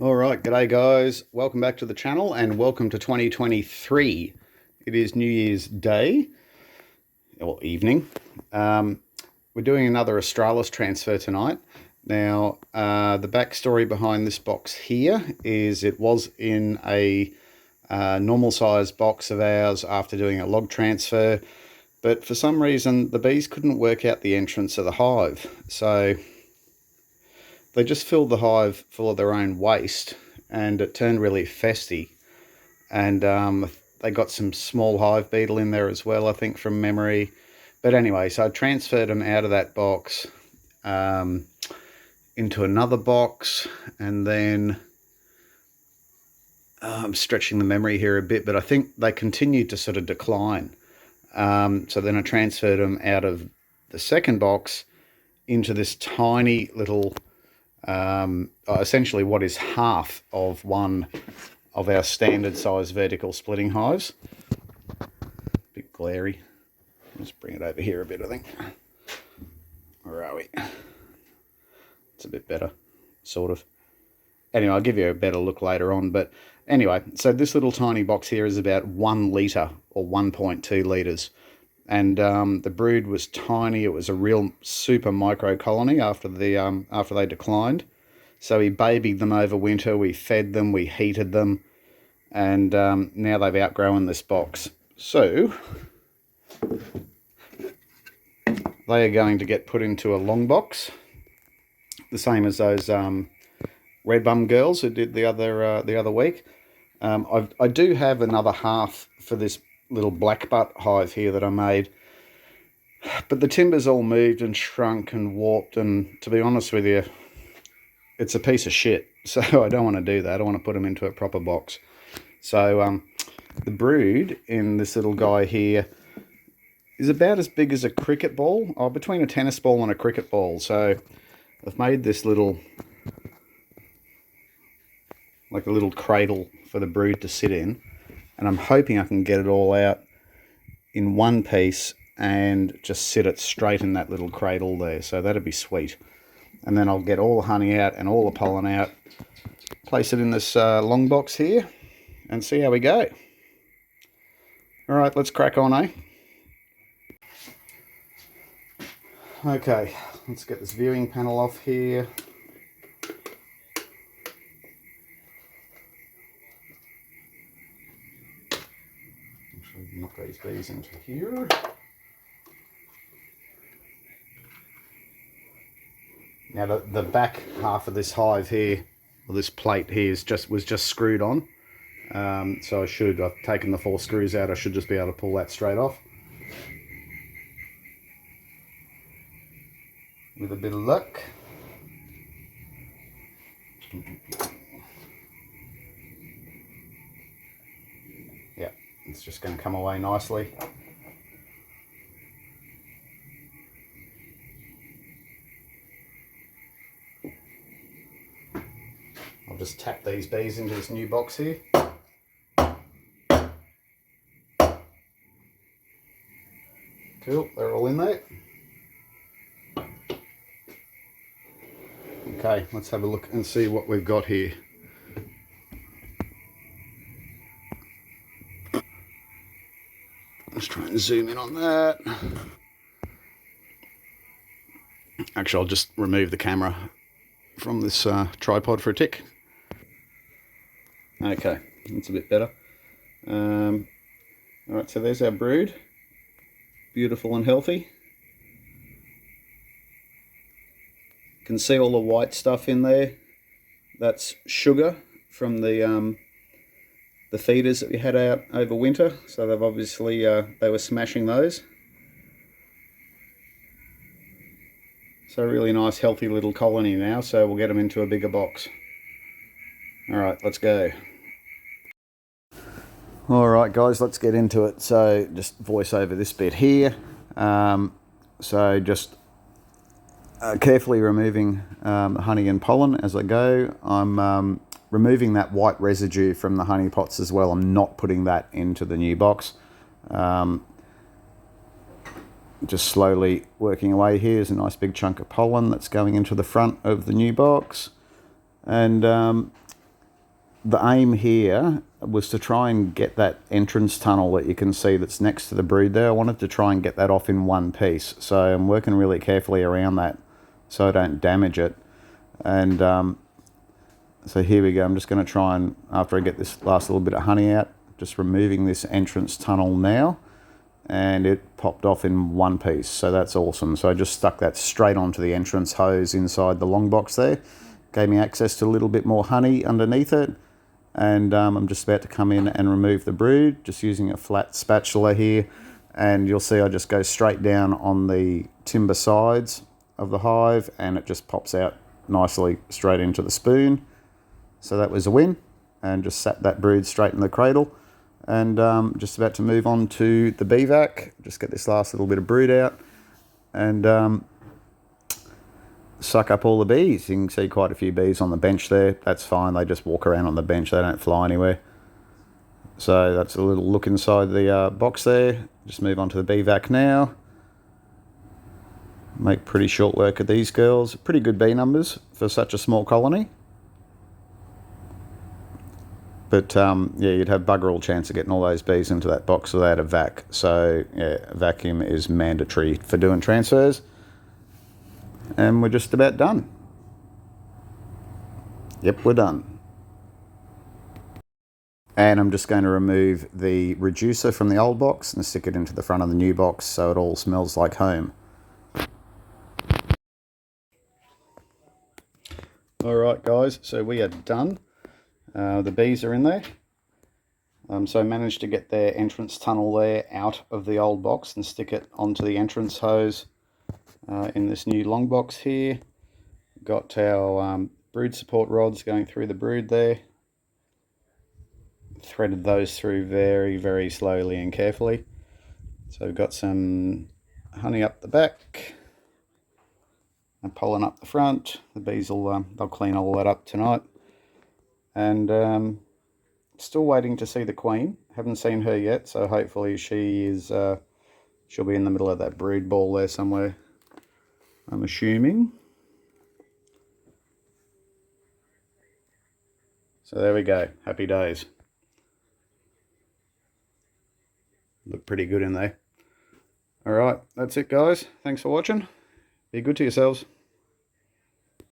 All right, g'day guys. Welcome back to the channel and welcome to 2023. It is New Year's Day, or evening. We're doing another Australis transfer tonight. Now, the backstory behind this box here is it was in a normal size box of ours after doing a log transfer, but for some reason the bees couldn't work out the entrance of the hive. So they just filled the hive full of their own waste and it turned really festy. And they got some small hive beetle in there as well, I think, from memory. But anyway, so I transferred them out of that box into another box, and then I'm stretching the memory here a bit, but I think they continued to sort of decline. So then I transferred them out of the second box into this tiny little essentially what is half of one of our standard size vertical splitting hives. Bit glary. Let's bring it over here a bit, I think. Where are we? It's a bit better, sort of. Anyway, I'll give you a better look later on. But anyway, so this little tiny box here is about 1 litre or 1.2 litres. And the brood was tiny. It was a real super micro colony after they declined. So we babied them over winter. We fed them. We heated them, and now they've outgrown this box. So they are going to get put into a longbox, the same as those red bum girls who did the other week. I do have another half for this little blackbutt hive here that I made, but the timber's all moved and shrunk and warped, and to be honest with you, it's a piece of shit. So I don't want to do that. I want to put them into a proper box. So the brood in this little guy here is about as big as a cricket ball, or between a tennis ball and a cricket ball. So I've made this little, like a little cradle for the brood to sit in, and I'm hoping I can get it all out in one piece and just sit it straight in that little cradle there. So that'd be sweet. And then I'll get all the honey out and all the pollen out, place it in this long box here, and see how we go. All right, let's crack on, eh? Okay, let's get this viewing panel off here. Knock these bees into here. Now the back half of this hive here, or this plate here, was just screwed on. So I've taken the 4 screws out. I should just be able to pull that straight off with a bit of luck. Yeah, it's just going to come away nicely. I'll just tap these bees into this new box here. Cool, they're all in there. Okay, let's have a look and see what we've got here. Let's try and zoom in on that. Actually, I'll just remove the camera from this tripod for a tick. Okay, that's a bit better. Alright, so there's our brood. Beautiful and healthy. You can see all the white stuff in there. That's sugar from the feeders that we had out over winter. So they've obviously, they were smashing those. So a really nice healthy little colony now, so we'll get them into a bigger box. Alright, let's go. Alright guys, let's get into it. So just voice over this bit here. So just carefully removing the honey and pollen as I go. I'm removing that white residue from the honey pots as well. I'm not putting that into the new box. Just slowly working away. Here's a nice big chunk of pollen that's going into the front of the new box. And the aim here was to try and get that entrance tunnel that you can see that's next to the brood there. I wanted to try and get that off in one piece. So I'm working really carefully around that so I don't damage it. And so here we go. I'm just going to try and, after I get this last little bit of honey out, just removing this entrance tunnel now. And it popped off in one piece. So that's awesome. So I just stuck that straight onto the entrance hose inside the long box there. Gave me access to a little bit more honey underneath it. And I'm just about to come in and remove the brood, just using a flat spatula here. And you'll see I just go straight down on the timber sides of the hive, and it just pops out nicely straight into the spoon. So that was a win, and just sat that brood straight in the cradle. And just about to move on to the bee vac. Just get this last little bit of brood out and suck up all the bees. You can see quite a few bees on the bench there. That's fine, they just walk around on the bench, they don't fly anywhere. So that's a little look inside the box there. Just move on to the bee vac now. Make pretty short work of these girls. Pretty good bee numbers for such a small colony. But yeah, you'd have bugger all chance of getting all those bees into that box without a vac. So yeah, a vacuum is mandatory for doing transfers. And we're just about done. Yep, we're done. And I'm just going to remove the reducer from the old box and stick it into the front of the new box so it all smells like home. Alright guys, so we are done. The bees are in there. So I managed to get their entrance tunnel there out of the old box and stick it onto the entrance hose in this new long box here. Got our brood support rods going through the brood there. Threaded those through very, very slowly and carefully. So we've got some honey up the back and pollen up the front. The bees will they'll clean all that up tonight. And still waiting to see the queen. Haven't seen her yet, so hopefully she is she'll be in the middle of that brood ball there somewhere, I'm assuming. So there we go, happy days. Look pretty good in there. Alright, that's it guys. Thanks for watching. Be good to yourselves.